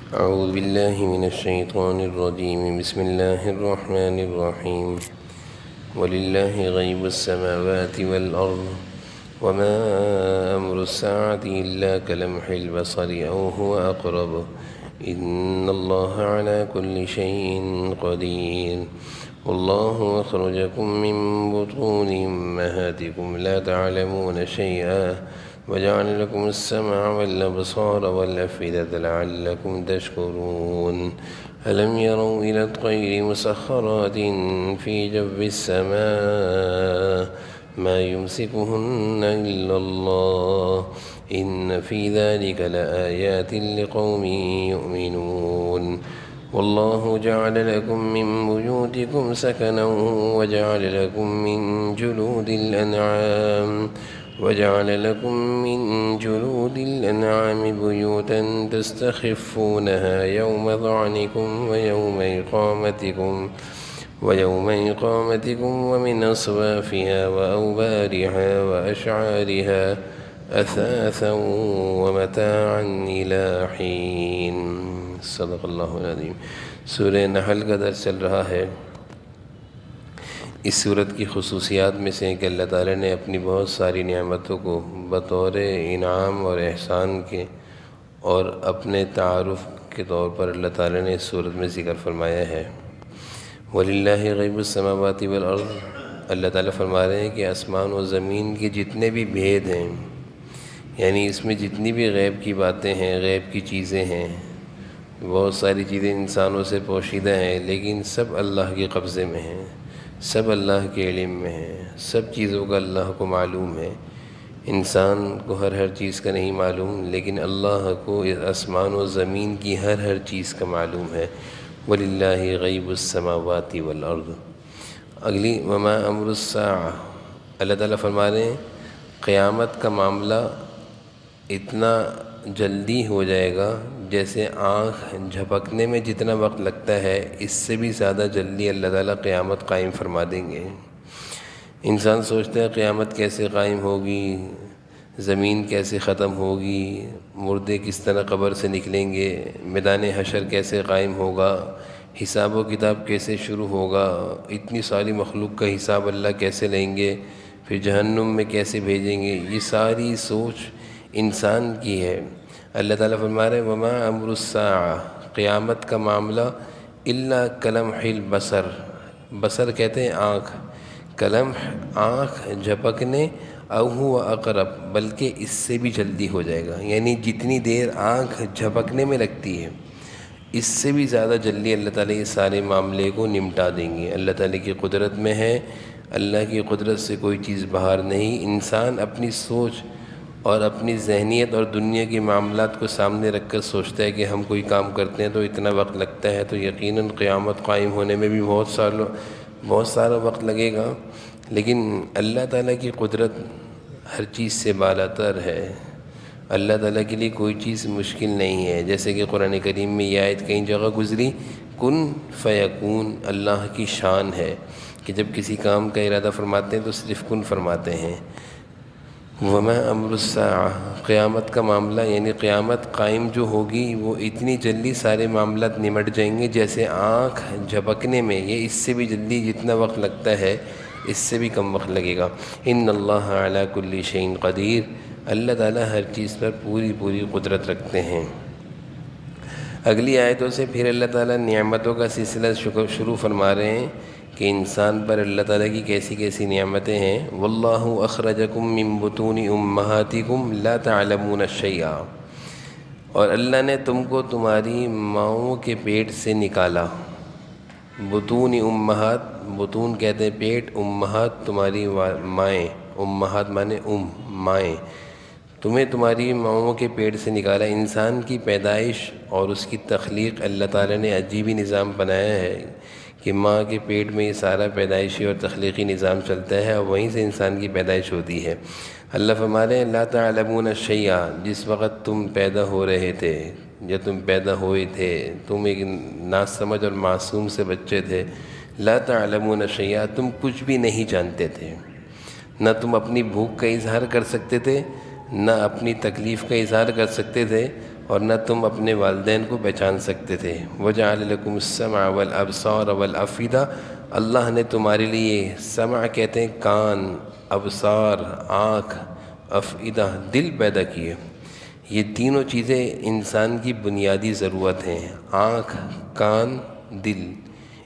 أعوذ بالله من الشيطان الرجيم. بسم الله الرحمن الرحيم. ولله غيب السماوات والأرض وما أمر الساعة إلا كلمح البصر أو هو أقرب إن الله على كل شيء قدير. والله أخرجكم من بطون أمهاتكم لا تعلمون شيئا وجعل لكم السمع والأبصار والأفئدة لعلكم تشكرون. ألم يروا إلى الطير مسخرات في جو السماء ما يمسكهن إلا الله إن في ذلك لآيات لقوم يؤمنون. والله جعل لكم من بيوتكم سكنا وجعل لكم من جلود الأنعام بيوتا تستخفونها يوم ظعنكم ويوم إقامتكم ومن أصوافها وأوبارها وأشعارها أثاثا ومتاعا إلى حين. صدق اللہ العظیم. سورہ نحل کا درس چل رہا ہے. اس صورت کی خصوصیات میں سے کہ اللہ تعالیٰ نے اپنی بہت ساری نعمتوں کو بطور انعام اور احسان کے اور اپنے تعارف کے طور پر اللہ تعالیٰ نے اس صورت میں ذکر فرمایا ہے. وَلِلَّهِ غَيْبُ السَّمَاوَاتِ وَالْأَرْضِ. اللہ تعالیٰ فرما رہے ہیں کہ آسمان و زمین کے جتنے بھی بھید ہیں، یعنی اس میں جتنی بھی غیب کی باتیں ہیں، غیب کی چیزیں ہیں، بہت ساری چیزیں انسانوں سے پوشیدہ ہیں، لیکن سب اللہ کے قبضے میں ہیں، سب اللہ کے علم میں ہیں. سب چیزوں کا اللہ کو معلوم ہے. انسان کو ہر چیز کا نہیں معلوم، لیکن اللہ کو آسمان و زمین کی ہر چیز کا معلوم ہے. وَلِلَّهِ غَيْبُ السَّمَاوَاتِ وَالْأَرْضِ. اگلی وَمَا أَمْرُ السَّاعَةِ. اللہ تعالیٰ فرما رہے ہیں قیامت کا معاملہ اتنا جلدی ہو جائے گا جیسے آنکھ جھپکنے میں جتنا وقت لگتا ہے، اس سے بھی زیادہ جلدی اللہ تعالیٰ قیامت قائم فرما دیں گے. انسان سوچتا ہے قیامت کیسے قائم ہوگی، زمین کیسے ختم ہوگی، مردے کس طرح قبر سے نکلیں گے، میدان حشر کیسے قائم ہوگا، حساب و کتاب کیسے شروع ہوگا، اتنی ساری مخلوق کا حساب اللہ کیسے لیں گے، پھر جہنم میں کیسے بھیجیں گے. یہ ساری سوچ انسان کی ہے. اللہ تعالیٰ فرما رہے ہیں وما امر الساعہ. قیامت کا معاملہ الا کلمح البصر. بصر کہتے ہیں آنکھ، کلمح آنکھ جھپکنے، او هو اقرب بلکہ اس سے بھی جلدی ہو جائے گا. یعنی جتنی دیر آنکھ جھپکنے میں لگتی ہے، اس سے بھی زیادہ جلدی اللہ تعالیٰ یہ سارے معاملے کو نمٹا دیں گے. اللہ تعالیٰ کی قدرت میں ہے. اللہ کی قدرت سے کوئی چیز باہر نہیں. انسان اپنی سوچ اور اپنی ذہنیت اور دنیا کے معاملات کو سامنے رکھ کر سوچتا ہے کہ ہم کوئی کام کرتے ہیں تو اتنا وقت لگتا ہے، تو یقیناً قیامت قائم ہونے میں بھی بہت سارا وقت لگے گا. لیکن اللہ تعالیٰ کی قدرت ہر چیز سے بالاتر ہے. اللہ تعالیٰ کے لیے کوئی چیز مشکل نہیں ہے. جیسے کہ قرآن کریم میں یہ آیت کئی جگہ گزری، کن فیکون. اللہ کی شان ہے کہ جب کسی کام کا ارادہ فرماتے ہیں تو صرف کن فرماتے ہیں. وما امر الساعہ. قیامت کا معاملہ یعنی قیامت قائم جو ہوگی وہ اتنی جلدی سارے معاملات نمٹ جائیں گے جیسے آنکھ جھپکنے میں. یہ اس سے بھی جلدی جتنا وقت لگتا ہے اس سے بھی کم وقت لگے گا. ان اللہ علی کل شیء قدیر. اللہ تعالیٰ ہر چیز پر پوری قدرت رکھتے ہیں. اگلی آیتوں سے پھر اللہ تعالیٰ نعمتوں کا سلسلہ شروع فرما رہے ہیں کہ انسان پر اللہ تعالیٰ کی کیسی کیسی نعمتیں ہیں. واللہ اخرجکم من بطون امہاتکم لا تعلمون شیئا. اور اللہ نے تم کو تمہاری ماؤں کے پیٹ سے نکالا. بطون امہات، بطون کہتے ہیں پیٹ، امہات تمہاری مائیں، امہات مانے مائیں. تمہیں تمہاری ماؤں کے پیٹ سے نکالا. انسان کی پیدائش اور اس کی تخلیق اللہ تعالیٰ نے عجیب ہی نظام بنایا ہے کہ ماں کے پیٹ میں یہ سارا پیدائشی اور تخلیقی نظام چلتا ہے اور وہیں سے انسان کی پیدائش ہوتی ہے. اللہ فرما رہے ہیں لا تعلمون شیئا. جس وقت تم پیدا ہو رہے تھے، جب تم پیدا ہوئے تھے، تم ایک ناسمجھ اور معصوم سے بچے تھے. لا تعلمون شیئا. تم کچھ بھی نہیں جانتے تھے. نہ تم اپنی بھوک کا اظہار کر سکتے تھے، نہ اپنی تکلیف کا اظہار کر سکتے تھے، اور نہ تم اپنے والدین کو پہچان سکتے تھے۔ وَجَعَلَ لَكُمُ السَّمْعَ وَالْأَبْصَارَ وَالْأَفْئِدَةَ، اللہ نے تمہارے لیے، سمع کہتے ہیں کان، ابصار آنکھ، افئدہ دل پیدا کیے۔ یہ تینوں چیزیں انسان کی بنیادی ضرورت ہیں، آنکھ، کان، دل۔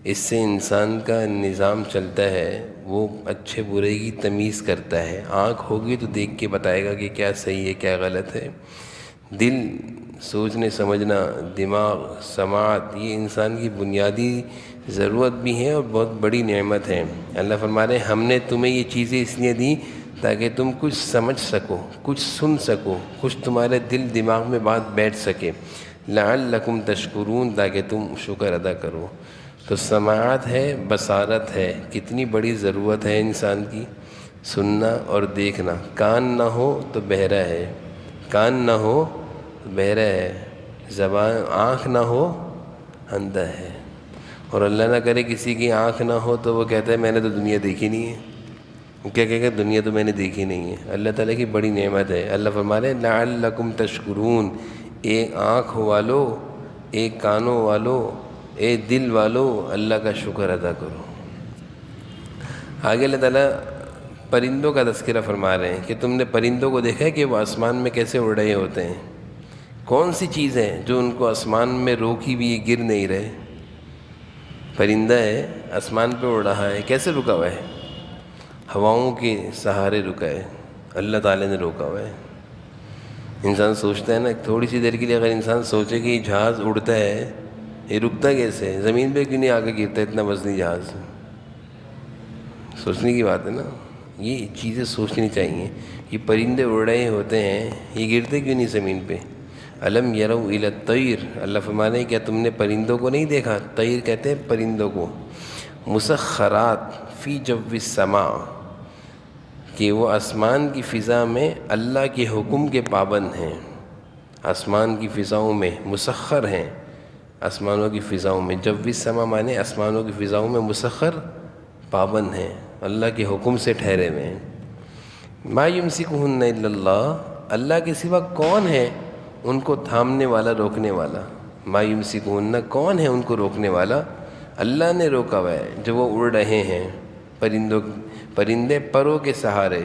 اس سے انسان کا نظام چلتا ہے، وہ اچھے برے کی تمیز کرتا ہے۔ آنکھ ہوگی تو دیکھ کے بتائے گا کہ کیا صحیح ہے کیا غلط ہے۔ دل سوچنے سمجھنا، دماغ، سماعت، یہ انسان کی بنیادی ضرورت بھی ہے اور بہت بڑی نعمت ہے۔ اللہ فرما رہے ہیں ہم نے تمہیں یہ چیزیں اس لیے دی تاکہ تم کچھ سمجھ سکو، کچھ سن سکو، کچھ تمہارے دل دماغ میں بات بیٹھ سکے۔ لعلکم تشکرون، تاکہ تم شکر ادا کرو۔ تو سماعت ہے، بصارت ہے، کتنی بڑی ضرورت ہے انسان کی، سننا اور دیکھنا۔ کان نہ ہو تو بہرا ہے، کان نہ ہو تو بہرا ہے، زبان آنکھ نہ ہو اندھا ہے۔ اور اللہ نہ کرے کسی کی آنکھ نہ ہو تو وہ کہتا ہے میں نے تو دنیا دیکھی نہیں ہے۔ وہ کیا کہے گا؟ دنیا تو میں نے دیکھی نہیں ہے۔ اللہ تعالیٰ کی بڑی نعمت ہے۔ اللہ فرما رہے ہیں لعلکم تشکرون، اے آنکھ والو، اے کانوں والو، اے دل والو، اللہ کا شکر ادا کرو۔ آگے اللہ تعالیٰ پرندوں کا تذکرہ فرما رہے ہیں کہ تم نے پرندوں کو دیکھا ہے کہ وہ آسمان میں کیسے اڑ رہے ہوتے ہیں؟ کون سی چیز ہے جو ان کو آسمان میں روکی بھی گر نہیں رہے؟ پرندہ ہے، آسمان پہ اڑ رہا ہے، کیسے رکا ہوا ہے؟ ہواؤں کے سہارے رکا ہے، اللہ تعالیٰ نے روکا ہوا ہے۔ انسان سوچتا ہے نا، تھوڑی سی دیر کے لیے اگر انسان سوچے کہ یہ جہاز اڑتا ہے، یہ رکتا کیسے ہے؟ زمین پہ کیوں نہیں آ کے گرتا اتنا وزنی جہاز؟ سوچنے کی بات ہے نا، یہ چیزیں سوچنی چاہیے۔ یہ پرندے اڑ رہے ہوتے ہیں، یہ گرتے کیوں نہیں زمین پہ؟ الم یروا الی الطیر، اللہ فرمانے ہیں کیا تم نے پرندوں کو نہیں دیکھا؟ طیر کہتے ہیں پرندوں کو، مسخرات فی جو السماء، کہ وہ آسمان کی فضا میں اللہ کے حکم کے پابند ہیں۔ آسمان کی فضاؤں میں مسخر ہیں، آسمانوں کی فضاؤں میں، جو السماء مانے آسمانوں کی فضاؤں میں مسخر پابند ہیں، اللہ کے حکم سے ٹھہرے ہوئے ہیں۔ ما یمسکہن الا اللہ، اللہ کے سوا کون ہے ان کو تھامنے والا، روکنے والا؟ ما یمسکہن، کون ہے ان کو روکنے والا؟ اللہ نے روکا ہوا ہے جو وہ اڑ رہے ہیں۔ پرندے پروں کے سہارے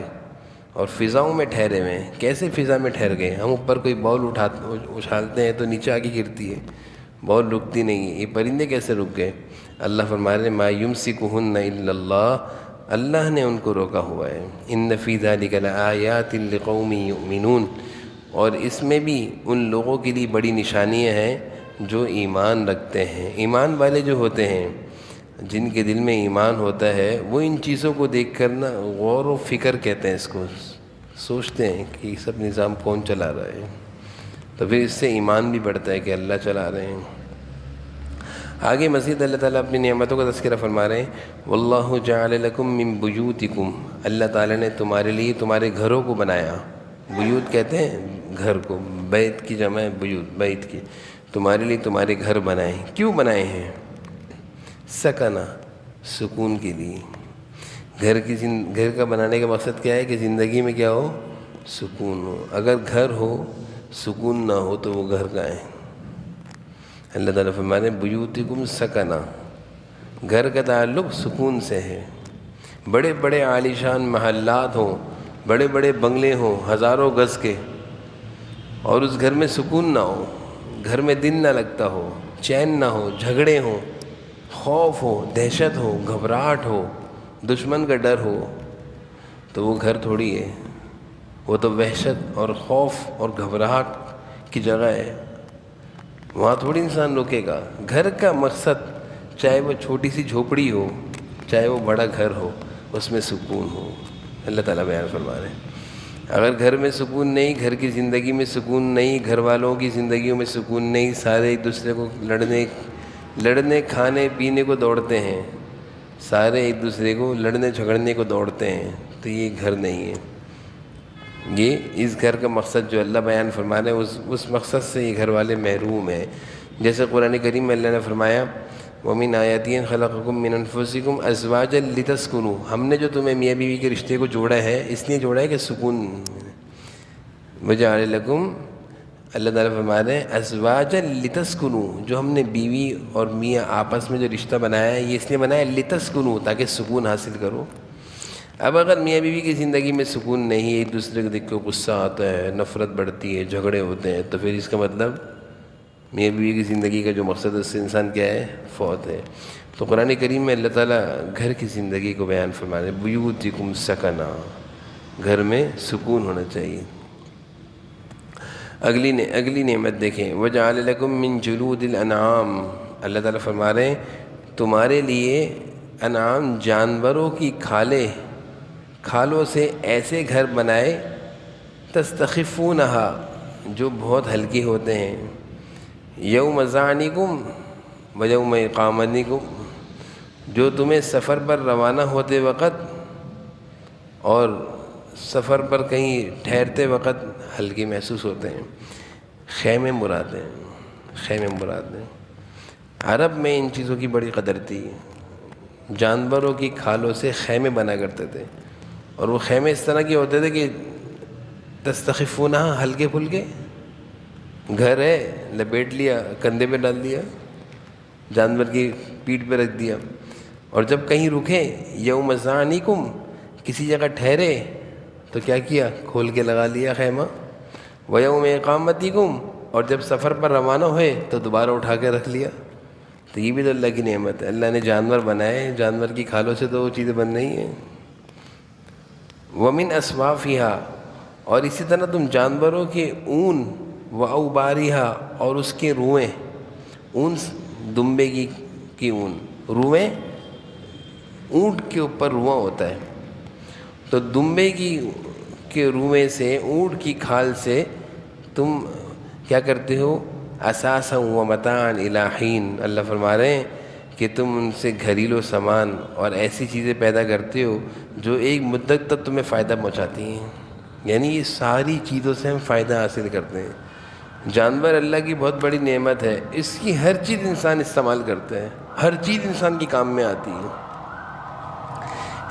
اور فضاؤں میں ٹھہرے ہوئے ہیں۔ کیسے فضا میں ٹھہر گئے؟ ہم اوپر کوئی بال اچھالتے ہیں تو نیچے آ کے گرتی ہے، بال رکتی نہیں ہے، یہ پرندے کیسے رک گئے؟ اللہ فرما رہے ہیں ما یمسکہن الا اللہ، اللہ نے ان کو روکا ہوا ہے۔ ان فی ذلک لآیات لقوم یؤمنون، اور اس میں بھی ان لوگوں کے لیے بڑی نشانیاں ہیں جو ایمان رکھتے ہیں۔ ایمان والے جو ہوتے ہیں، جن کے دل میں ایمان ہوتا ہے، وہ ان چیزوں کو دیکھ کر نا غور و فکر کہتے ہیں اس کو، سوچتے ہیں کہ یہ سب نظام کون چلا رہا ہے، تو پھر اس سے ایمان بھی بڑھتا ہے کہ اللہ چلا رہے ہیں۔ آگے مزید اللہ تعالیٰ اپنی نعمتوں کا تذکرہ فرما رہے ہیں واللہ جعل لکم من بیوتکم، اللہ تعالیٰ نے تمہارے لیے تمہارے گھروں کو بنایا۔ بیوت کہتے ہیں گھر کو، بیت کی جمع ہے بیوت، بیت کی، تمہارے لیے تمہارے گھر بنائے۔ کیوں بنائے ہیں؟ سکنا، سکون کے لیے۔ گھر کا بنانے کا مقصد کیا ہے کہ زندگی میں کیا ہو؟ سکون ہو۔ اگر گھر ہو سکون نہ ہو تو وہ گھر کا ہے۔ اللہ تعالیٰ فرمانے بیوتکم سکنا، گھر کا تعلق سکون سے ہے۔ بڑے بڑے عالیشان محلات ہوں، بڑے بڑے بنگلے ہوں ہزاروں گز کے، اور اس گھر میں سکون نہ ہو، گھر میں دن نہ لگتا ہو، چین نہ ہو، جھگڑے ہوں، خوف ہو، دہشت ہو، گھبراہٹ ہو، دشمن کا ڈر ہو، تو وہ گھر تھوڑی ہے، وہ تو وحشت اور خوف اور گھبراہٹ کی جگہ ہے، وہاں تھوڑی انسان رکے گا۔ گھر کا مقصد چاہے وہ چھوٹی سی جھوپڑی ہو چاہے وہ بڑا گھر ہو، اس میں سکون ہو۔ اللہ تعالیٰ بیان فرما رہے ہیں اگر گھر میں سکون نہیں، گھر کی زندگی میں سکون نہیں، گھر والوں کی زندگیوں میں سکون نہیں، سارے ایک دوسرے کو لڑنے کھانے پینے کو دوڑتے ہیں، سارے ایک دوسرے کو لڑنے جھگڑنے کو دوڑتے ہیں، تو یہ گھر نہیں ہے۔ یہ اس گھر کا مقصد جو اللہ بیان فرما رہے ہیں اس مقصد سے یہ گھر والے محروم ہیں۔ جیسے قرآن کریم میں اللہ نے فرمایا وَمِنْ آیَاتِهِ خَلَقَكُم مِّنْ أَنفُسِكُمْ أَزْوَاجًا لِتَسْكُنُوا، ہم نے جو تمہیں میاں بیوی کے رشتے کو جوڑا ہے اس لیے جوڑا ہے کہ سکون۔ وَجَعَلَ لَكُمْ اللہ تعالیٰ فرما رہے ہیں ازواجا لتسکنوا، جو ہم نے بیوی اور میاں آپس میں جو رشتہ بنایا ہے یہ اس لیے بنایا لتسکنوا، تاکہ سکون حاصل کرو۔ اب اگر میاں بیوی کی زندگی میں سکون نہیں ہے، ایک دوسرے کو دیکھ کے غصہ آتا ہے، نفرت بڑھتی ہے، جھگڑے ہوتے ہیں، تو پھر اس کا مطلب میاں بیوی کی زندگی کا جو مقصد ہے اس سے انسان کیا ہے؟ فوت ہے۔ تو قرآن کریم میں اللہ تعالیٰ گھر کی زندگی کو بیان فرما رہے ہیں، بیوتکم سکنا، گھر میں سکون ہونا چاہیے۔ اگلی نعمت دیکھیں، وجعل لکم من جلود الانعام، اللہ تعالیٰ فرما رہے ہیں تمہارے لیے انعام جانوروں کی کھالوں سے ایسے گھر بنائے تستخفونہا، جو بہت ہلکے ہوتے ہیں، یوم ظعنکم و یوم اقامتکم، جو تمہیں سفر پر روانہ ہوتے وقت اور سفر پر کہیں ٹھہرتے وقت ہلکے محسوس ہوتے ہیں۔ خیمے مراد ہیں۔ عرب میں ان چیزوں کی بڑی قدر تھی، جانوروں کی کھالوں سے خیمے بنا کرتے تھے، اور وہ خیمے اس طرح کے ہوتے تھے کہ تستخفونہا، ہلکے پھلکے، گھر ہے لپیٹ لیا، کندھے پہ ڈال دیا، جانور کی پیٹھ پہ رکھ دیا، اور جب کہیں رکے یوم ظعنکم، کسی جگہ ٹھہرے تو کیا کیا؟ کھول کے لگا لیا خیمہ، ویوم اقامتکم، اور جب سفر پر روانہ ہوئے تو دوبارہ اٹھا کے رکھ لیا۔ تو یہ بھی تو اللہ کی نعمت ہے، اللہ نے جانور بنائے، جانور کی کھالوں سے تو وہ چیزیں بن رہی ہیں۔ ومن اصوافہا، اور اسی طرح تم جانوروں کے اون، و اوباریہا، اور اس کے روئیں، اون دمبے کی اون، روئیں اونٹ کے اوپر رواں ہوتا ہے، تو دمبے کے روئیں سے، اونٹ کی کھال سے تم کیا کرتے ہو؟ اساسا و متاعا الی حین، اللہ فرما رہے ہیں کہ تم ان سے گھریلو سامان اور ایسی چیزیں پیدا کرتے ہو جو ایک مدت تک تمہیں فائدہ پہنچاتی ہیں، یعنی یہ ساری چیزوں سے ہم فائدہ حاصل کرتے ہیں۔ جانور اللہ کی بہت بڑی نعمت ہے، اس کی ہر چیز انسان استعمال کرتا ہے، ہر چیز انسان کی کام میں آتی ہے،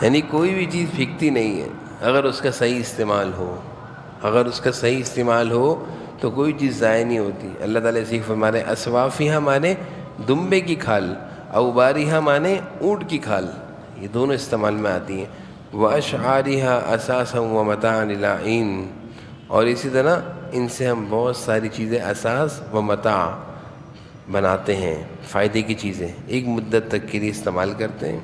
یعنی کوئی بھی چیز پھیکتی نہیں ہے اگر اس کا صحیح استعمال ہو تو کوئی چیز ضائع نہیں ہوتی۔ اللہ تعالیٰ اسی فرما رہے ہیں اصوافہا مانے دمبے کی کھال، اوباریہا مانے اونٹ کی کھال، یہ دونوں استعمال میں آتی ہیں، واشعارہا اساسا و متاعا الی حین، اور اسی طرح ان سے ہم بہت ساری چیزیں اساس و متاع بناتے ہیں، فائدے کی چیزیں ایک مدت تک کے لیے استعمال کرتے ہیں۔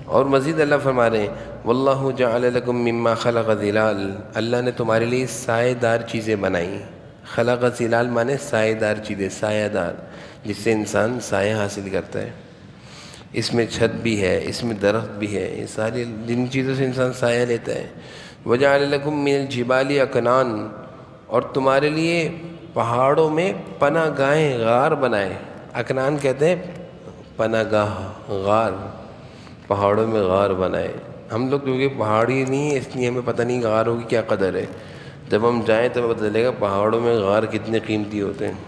اور مزید اللہ فرما رہے ہیں واللہ جعل لکم مما خلق ظلال، اللہ نے تمہارے لیے سایہ دار چیزیں بنائیں، خلق ظلال مانے سایہ دار چیزیں، سایہ دار، جس سے انسان سایہ حاصل کرتا ہے، اس میں چھت بھی ہے، اس میں درخت بھی ہے، یہ ساری جن چیزوں سے انسان سایہ لیتا ہے۔ وجعل لکم من الجبال اکنان، اور تمہارے لیے پہاڑوں میں پناہ گاہیں، غار بنائے، اکنان کہتے ہیں پناہ گاہ، غار، پہاڑوں میں غار بنائے۔ ہم لوگ کیونکہ پہاڑی نہیں ہیں اس لیے ہمیں پتہ نہیں غاروں کی کیا قدر ہے، جب ہم جائیں تو پتہ چلے گا پہاڑوں میں غار کتنے قیمتی ہوتے ہیں۔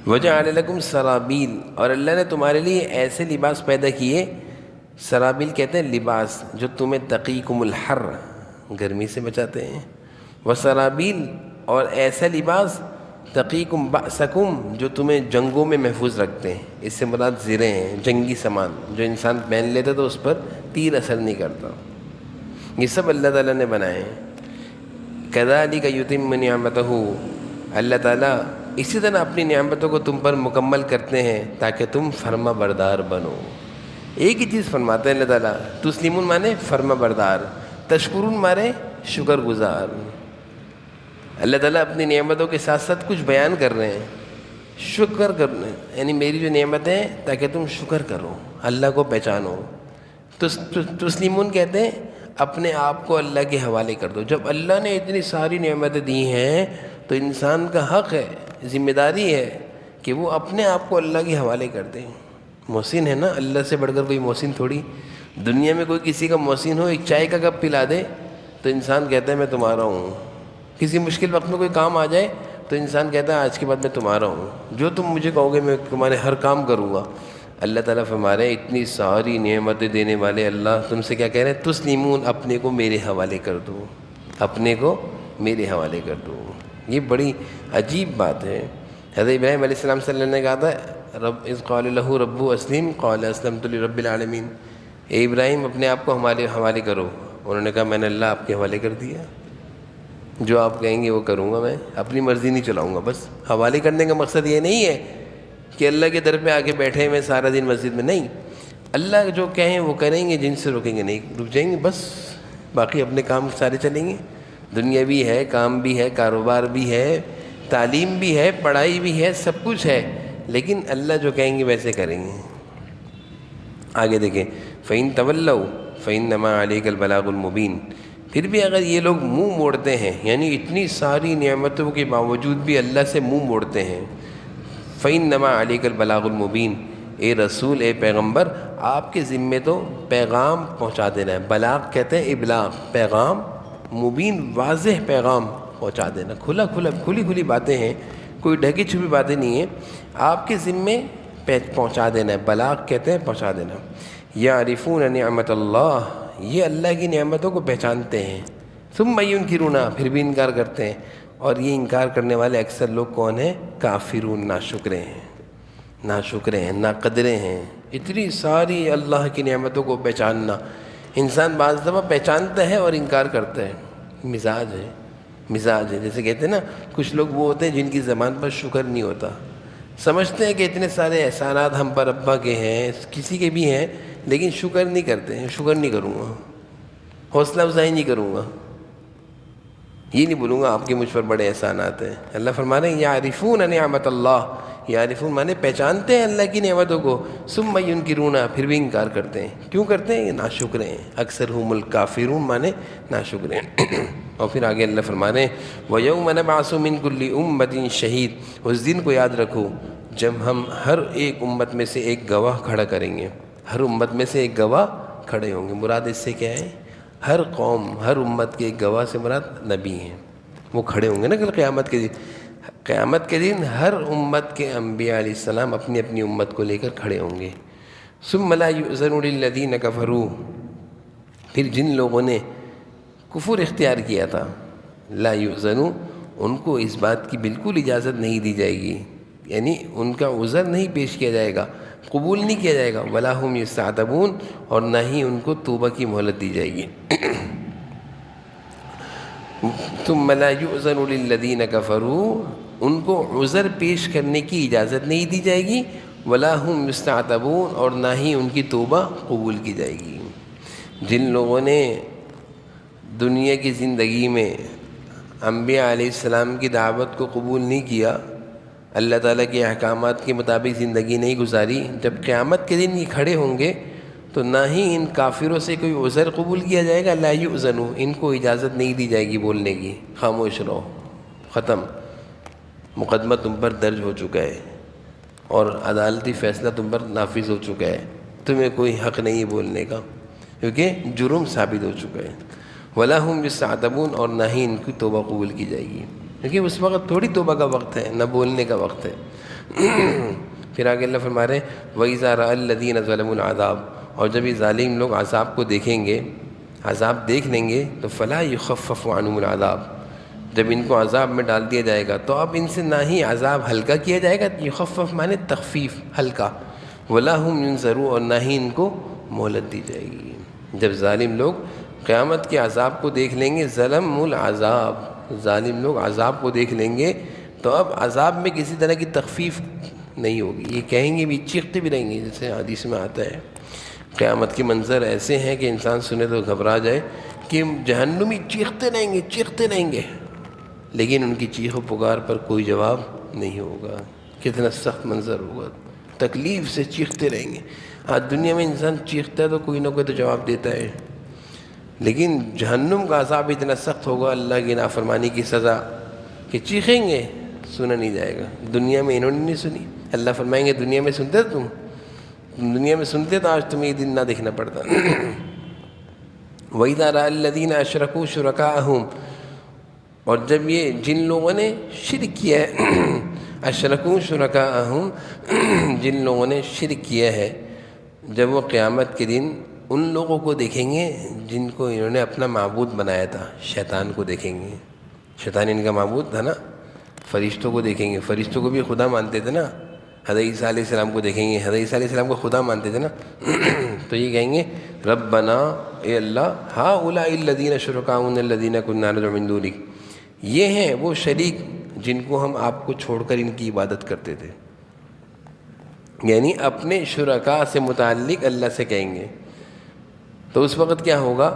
وجعل لکم سرابیل، اور اللہ نے تمہارے لیے ایسے لباس پیدا کیے، سرابیل کہتے ہیں لباس جو تمہیں تقیکم الحر، گرمی سے بچاتے ہیں، وسرابیل، اور ایسا لباس تقیکم بأسکم، جو تمہیں جنگوں میں محفوظ رکھتے ہیں، اس سے مراد زریں ہیں، جنگی سامان جو انسان پہن لیتا تو اس پر تیر اثر نہیں کرتا، یہ سب اللہ تعالیٰ نے بنائے ہیں۔ کذالک یتم نعمتہ، اللہ تعالیٰ اسی طرح اپنی نعمتوں کو تم پر مکمل کرتے ہیں تاکہ تم فرما بردار بنو۔ ایک ہی چیز فرماتے ہیں اللہ تعالیٰ، تسلیمون مانے فرما بردار، تشکرون مانے شکر گزار۔ اللہ تعالیٰ اپنی نعمتوں کے ساتھ ساتھ کچھ بیان کر رہے ہیں، شکر کرنا، یعنی میری جو نعمتیں ہیں تاکہ تم شکر کرو، اللہ کو پہچانو۔ تسلیمون کہتے ہیں اپنے آپ کو اللہ کے حوالے کر دو۔ جب اللہ نے اتنی ساری نعمتیں دی ہیں تو انسان کا حق ہے، ذمہ داری ہے کہ وہ اپنے آپ کو اللہ کے حوالے کر دیں۔ محسن ہے نا، اللہ سے بڑھ کر کوئی محسن تھوڑی، دنیا میں کوئی کسی کا محسن ہو، ایک چائے کا کپ پلا دے تو انسان کہتا ہے میں تمہارا ہوں، کسی مشکل وقت میں کوئی کام آ جائے تو انسان کہتا ہے آج کے بعد میں تمہارا ہوں، جو تم مجھے کہو گے میں تمہارے ہر کام کروں گا۔ اللہ تعالیٰ فرما رہے ہیں اتنی ساری نعمتیں دینے والے اللہ تم سے کیا کہہ رہے ہیں؟ تسلیمون، اپنے کو میرے حوالے کر دو، اپنے کو میرے حوالے کر دو۔ یہ بڑی عجیب بات ہے۔ حضرت ابراہیم علیہ السلام صلی اللہ علیہ وسلم نے کہا تھا رب اذ قال له رب اسلم قال اسلمت لرب العالمین، اے ابراہیم اپنے آپ کو ہمارے حوالے کرو۔ انہوں نے کہا میں نے اللہ آپ کے حوالے کر دیا، جو آپ کہیں گے وہ کروں گا، میں اپنی مرضی نہیں چلاؤں گا۔ بس حوالے کرنے کا مقصد یہ نہیں ہے کہ اللہ کے در پہ آ کے بیٹھے میں سارا دن مسجد میں، نہیں، اللہ جو کہیں وہ کریں گے، جن سے روکیں گے نہیں رک جائیں گے، بس باقی اپنے کام سارے چلیں گے۔ دنیا بھی ہے، کام بھی ہے، کاروبار بھی ہے، تعلیم بھی ہے، پڑھائی بھی ہے، سب کچھ ہے، لیکن اللہ جو کہیں گے ویسے کریں گے۔ آگے دیکھیں فَإِن تَوَلَّوْا فَإِنَّمَا عَلَيْكَ الْبَلَاغُ الْمُبِينُ، پھر بھی اگر یہ لوگ منہ موڑتے ہیں، یعنی اتنی ساری نعمتوں کے باوجود بھی اللہ سے منہ موڑتے ہیں، فَإِنَّمَا عَلَيْكَ الْبَلَاغُ الْمُبِينُ، اے رسول، اے پیغمبر، آپ کے ذمے تو پیغام پہنچا دینا ہے۔ بلاغ کہتے ہیں ابلاغ، پیغام، مبین واضح پیغام پہنچا دینا، کھلی کھلی باتیں ہیں، کوئی ڈھکی چھپی باتیں نہیں ہیں، آپ کے ذمے پہنچا دینا ہے۔ بلاغ کہتے ہیں پہنچا دینا۔ یعرفون نعمت اللہ، یہ اللہ کی نعمتوں کو پہچانتے ہیں، ثم ینکرون، پھر بھی انکار کرتے ہیں، اور یہ انکار کرنے والے اکثر لوگ کون ہیں؟ کافرون، ناشکرے ہیں، ناشکرے ہیں، ناقدرے ہیں۔ اتنی ساری اللہ کی نعمتوں کو پہچاننا، انسان بعض دفعہ پہچانتا ہے اور انکار کرتا ہے، مزاج ہے۔ جیسے کہتے ہیں نا، کچھ لوگ وہ ہوتے ہیں جن کی زبان پر شکر نہیں ہوتا، سمجھتے ہیں کہ اتنے سارے احسانات ہم پر ابا کے ہیں، کسی کے بھی ہیں، لیکن شکر نہیں کرتے ہیں۔ شکر نہیں کروں گا، حوصلہ افزائی نہیں کروں گا، یہ نہیں بولوں گا آپ کے مجھ پر بڑے احسانات ہیں۔ اللہ فرما رہے ہیں یعرفون نعمت اللہ، یعرفون مانے پہچانتے ہیں اللہ کی نعمتوں کو، ثم ینکرون، پھر بھی انکار کرتے ہیں۔ کیوں کرتے ہیں؟ یہ ناشکرے ہیں، اکثرهم الکافرون مانے ناشکرے ہیں۔ اور پھر آگے اللہ فرما رہے ہیں وَيَوْمَ نَبْعَثُ مِنْ كُلِّ أُمَّةٍ شَهِيدٍ، اس دن کو یاد رکھو جب ہم ہر ایک امت میں سے ایک گواہ کھڑا کریں گے، ہر امت میں سے ایک گواہ کھڑے ہوں گے۔ مراد اس سے کیا ہے؟ ہر قوم، ہر امت کے ایک گواہ سے مراد نبی ہیں، وہ کھڑے ہوں گے نا کل قیامت کے دن۔ قیامت کے دن ہر امت کے انبیاء علیہ السلام اپنی اپنی امت کو لے کر کھڑے ہوں گے۔ ثم لا یؤذن للذین کفروا، پھر جن لوگوں نے کفر اختیار کیا تھا، لا یؤذن، ان کو اس بات کی بالکل اجازت نہیں دی جائے گی، یعنی ان کا عذر نہیں پیش کیا جائے گا، قبول نہیں کیا جائے گا، ولا هم یستعتبون، اور نہ ہی ان کو توبہ کی مہلت دی جائے گی۔ ثم لا یؤذن للذین کفروا، ان کو عذر پیش کرنے کی اجازت نہیں دی جائے گی، ولا هم یستعتبون، اور نہ ہی ان کی توبہ قبول کی جائے گی۔ جن لوگوں نے دنیا کی زندگی میں انبیاء علیہ السلام کی دعوت کو قبول نہیں کیا، اللہ تعالیٰ کے احکامات کے مطابق زندگی نہیں گزاری، جب قیامت کے دن یہ کھڑے ہوں گے تو نہ ہی ان کافروں سے کوئی عذر قبول کیا جائے گا، لا یؤذن، ان کو اجازت نہیں دی جائے گی بولنے کی، خاموش رہو، ختم، مقدمہ تم پر درج ہو چکا ہے اور عدالتی فیصلہ تم پر نافذ ہو چکا ہے، تمہیں کوئی حق نہیں بولنے کا، کیونکہ جرم ثابت ہو چکا ہے۔ ولا هم یستعتبون، اور نہ ہی ان کی توبہ قبول کی جائے گی، کیونکہ اس وقت تھوڑی توبہ کا وقت ہے، نہ بولنے کا وقت ہے۔ پھر آگے اللہ فرما رہے ہیں وَإِذَا رَأَى الَّذِينَ ظَلَمُوا الْعَذَابَ، اور جب یہ ظالم لوگ عذاب کو دیکھیں گے، عذاب دیکھ لیں گے تو فَلَا يُخَفَّفُ عَنْهُمُ الْعَذَابُ، جب ان کو عذاب میں ڈال دیا جائے گا تو اب ان سے نہ ہی عذاب ہلکا کیا جائے گا، یخفف مانے تخفیف، ہلکا، وَلَا هُمْ يُنظَرُونَ، اور نہ ہی ان کو مہلت دی جائے گی۔ جب ظالم لوگ قیامت کے عذاب کو دیکھ لیں گے، ظلم العذاب، ظالم لوگ عذاب کو دیکھ لیں گے تو اب عذاب میں کسی طرح کی تخفیف نہیں ہوگی، یہ کہیں گے بھی، چیختے بھی رہیں گے، جیسے حدیث میں آتا ہے قیامت کے منظر ایسے ہیں کہ انسان سنے تو گھبرا جائے کہ جہنمی چیختے رہیں گے، لیکن ان کی چیخ و پکار پر کوئی جواب نہیں ہوگا۔ کتنا سخت منظر ہوگا، تکلیف سے چیختے رہیں گے۔ آج دنیا میں انسان چیختا ہے تو کوئی نہ کوئی تو جواب دیتا ہے، لیکن جہنم کا عذاب اتنا سخت ہوگا، اللہ کی نافرمانی کی سزا، کہ چیخیں گے سنا نہیں جائے گا۔ دنیا میں انہوں نے نہیں سنی، اللہ فرمائیں گے دنیا میں سنتے تم دنیا میں سنتے تو آج تمہیں یہ دن نہ دیکھنا پڑتا۔ وَإِذَا رَأَى الَّذِينَ أَشْرَكُوا شُرَكَاءَهُمْ، اور جب یہ جن لوگوں نے شرک کیا ہے، اشرکوا شرکاءہم، جن لوگوں نے شرک کیا ہے، جب وہ قیامت کے دن ان لوگوں کو دیکھیں گے جن کو انہوں نے اپنا معبود بنایا تھا، شیطان کو دیکھیں گے، شیطان ان کا معبود تھا نا، فرشتوں کو دیکھیں گے، فرشتوں کو بھی خدا مانتے تھے نا، حضرت عیسیٰ علیہ السلام کو دیکھیں گے، حضرت عیسیٰ علیہ السلام کو خدا مانتے تھے نا تو یہ کہیں گے ربنا اے اللہ ہؤلاء الذین شرکاؤنا الذین کنا ندعو من دونک، یہ ہیں وہ شریک جن کو ہم آپ کو چھوڑ کر ان کی عبادت کرتے تھے، یعنی اپنے شرکاء سے متعلق اللہ سے کہیں گے۔ تو اس وقت کیا ہوگا؟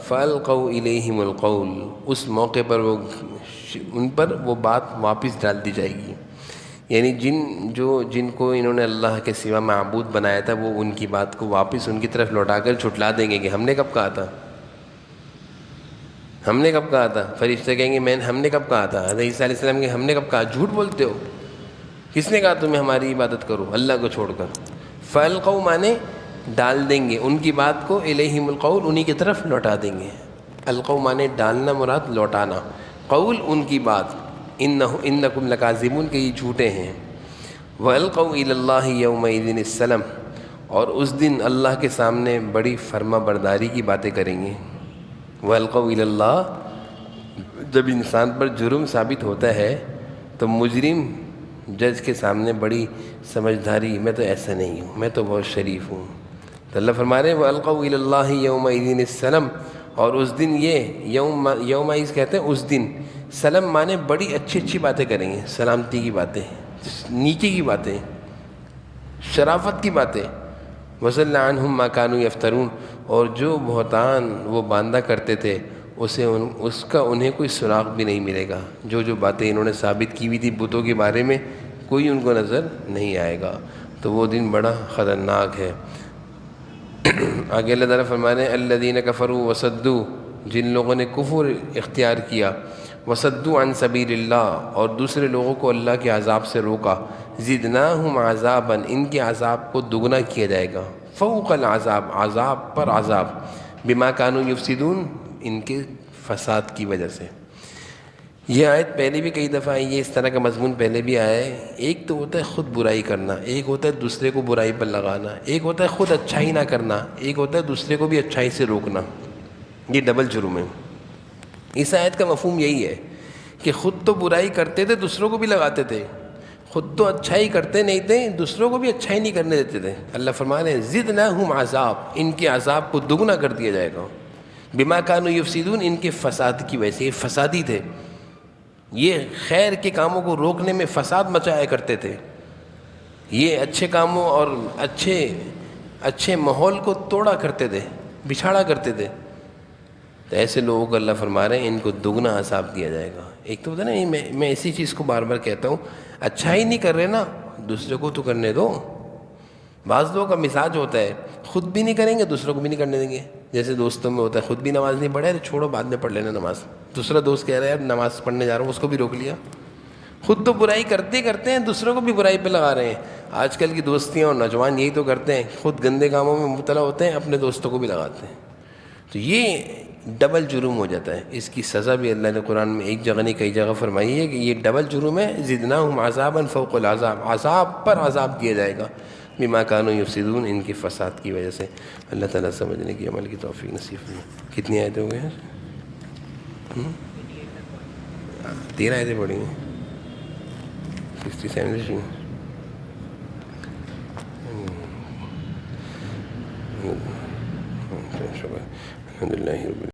فَأَلْقَوْا إِلَيْهِمُ الْقَوْلَ، اس موقع پر ان پر وہ بات واپس ڈال دی جائے گی، یعنی جن کو انہوں نے اللہ کے سوا معبود بنایا تھا وہ ان کی بات کو واپس ان کی طرف لوٹا کر جھٹلا دیں گے کہ ہم نے کب کہا تھا، ہم نے کب کہا تھا۔ فرشتے کہیں گے ہم نے کب کہا تھا، حضرت عیسیٰ علیہ السلام کہ ہم نے کب کہا، جھوٹ بولتے ہو، کس نے کہا تمہیں ہماری عبادت کرو اللہ کو چھوڑ کر۔ فَأَلْقَوْا مانے ڈال دیں گے ان کی بات کو، الیہم القول انہی کی طرف لوٹا دیں گے۔ القوا مانے ڈالنا مراد لوٹانا، قول ان کی بات، انکم لکاذبون کہ یہ جھوٹے ہیں۔ وَأَلْقَوْا إِلَى اللَّهِ يَوْمَئِذٍ السَّلَمَ، اور اس دن اللہ کے سامنے بڑی فرما برداری کی باتیں کریں گے۔ وَأَلْقَوْا إِلَى اللَّهِ، جب انسان پر جرم ثابت ہوتا ہے تو مجرم جج کے سامنے بڑی سمجھداری، میں تو ایسا نہیں ہوں، میں تو بہت شریف ہوں۔ تو اللہ فرما رہے ہیں وَأَلْقَوْا إِلَى اللَّهِ يَوْمَئِذٍ السَّلَمَ، اور اس دن یہ یومئذ کہتے ہیں اس دن، سلم مانے بڑی اچھی اچھی باتیں کریں گے، سلامتی کی باتیں، نیکی کی باتیں، شرافت کی باتیں۔ وَضَلَّ عَنْهُمْ مَا كَانُوا يَفْتَرُونَ، اور جو بہتان وہ باندھا کرتے تھے اس کا انہیں کوئی سراغ بھی نہیں ملے گا، جو باتیں انہوں نے ثابت کی ہوئی تھی بتوں کے بارے میں کوئی ان کو نظر نہیں آئے گا۔ تو وہ دن بڑا خطرناک ہے۔ آگے اللہ تعالیٰ فرما رہے ہیں الذین کفروا وصدوا، جن لوگوں نے کفر اختیار کیا، وصدوا عن سبیل اللہ، اور دوسرے لوگوں کو اللہ کے عذاب سے روکا، زدناہم عذابا، ان کے عذاب کو دگنا کیا جائے گا، فوق العذاب، عذاب پر عذاب، بما کانوا یفسدون، ان کے فساد کی وجہ سے۔ یہ آیت پہلے بھی کئی دفعہ آئی ہے، اس طرح کا مضمون پہلے بھی آیا ہے۔ ایک تو ہوتا ہے خود برائی کرنا، ایک ہوتا ہے دوسرے کو برائی پر لگانا، ایک ہوتا ہے خود اچھائی نہ کرنا، ایک ہوتا ہے دوسرے کو بھی اچھائی سے روکنا۔ یہ ڈبل جرم ہے۔ اس آیت کا مفہوم یہی ہے کہ خود تو برائی کرتے تھے، دوسروں کو بھی لگاتے تھے، خود تو اچھائی کرتے نہیں تھے، دوسروں کو بھی اچھائی نہیں کرنے دیتے تھے۔ اللہ فرما رہے ہیں زدناہم عذاب، ان کے عذاب کو دگنا کر دیا جائے گا، بما کانوا یفسدون، ان کے فساد کی وجہ سے، یہ فسادی تھے، یہ خیر کے کاموں کو روکنے میں فساد مچایا کرتے تھے، یہ اچھے کاموں اور اچھے ماحول کو توڑا کرتے تھے، بچھاڑا کرتے تھے۔ تو ایسے لوگوں کو اللہ فرما رہے ہیں ان کو دگنا عذاب دیا جائے گا۔ ایک تو پتہ نہیں، میں اسی چیز کو بار بار کہتا ہوں، اچھائی نہیں کر رہے نا، دوسرے کو تو کرنے دو۔ بعض لوگوں کا مزاج ہوتا ہے خود بھی نہیں کریں گے دوسروں کو بھی نہیں کرنے دیں گے، جیسے دوستوں میں ہوتا ہے خود بھی نماز نہیں پڑھے تو چھوڑو بعد میں پڑھ لینا نماز، دوسرا دوست کہہ رہا ہے یار نماز پڑھنے جا رہا ہوں، اس کو بھی روک لیا۔ خود تو برائی کرتے ہیں، دوسروں کو بھی برائی پہ لگا رہے ہیں۔ آج کل کی دوستیاں اور نوجوان یہی تو کرتے ہیں، خود گندے کاموں میں مبتلا ہوتے ہیں، اپنے دوستوں کو بھی لگاتے ہیں۔ تو یہ ڈبل جرم ہو جاتا ہے۔ اس کی سزا بھی اللہ نے قرآن میں ایک جگہ نہیں کئی جگہ فرمائی ہے کہ یہ ڈبل جرم ہے، زدناہم عذابا فوق العذاب، عذاب پر عذاب دیا جائے گا، بما کانوا یفسدون، ان کے فساد کی وجہ سے۔ اللہ تعالیٰ سمجھنے کی عمل کی توفیق نصیب فرمائے۔ کتنی آیتیں ہو گئی ہیں؟ 13 آیتیں پڑھی ہیں، 67 سے الحمد للہ۔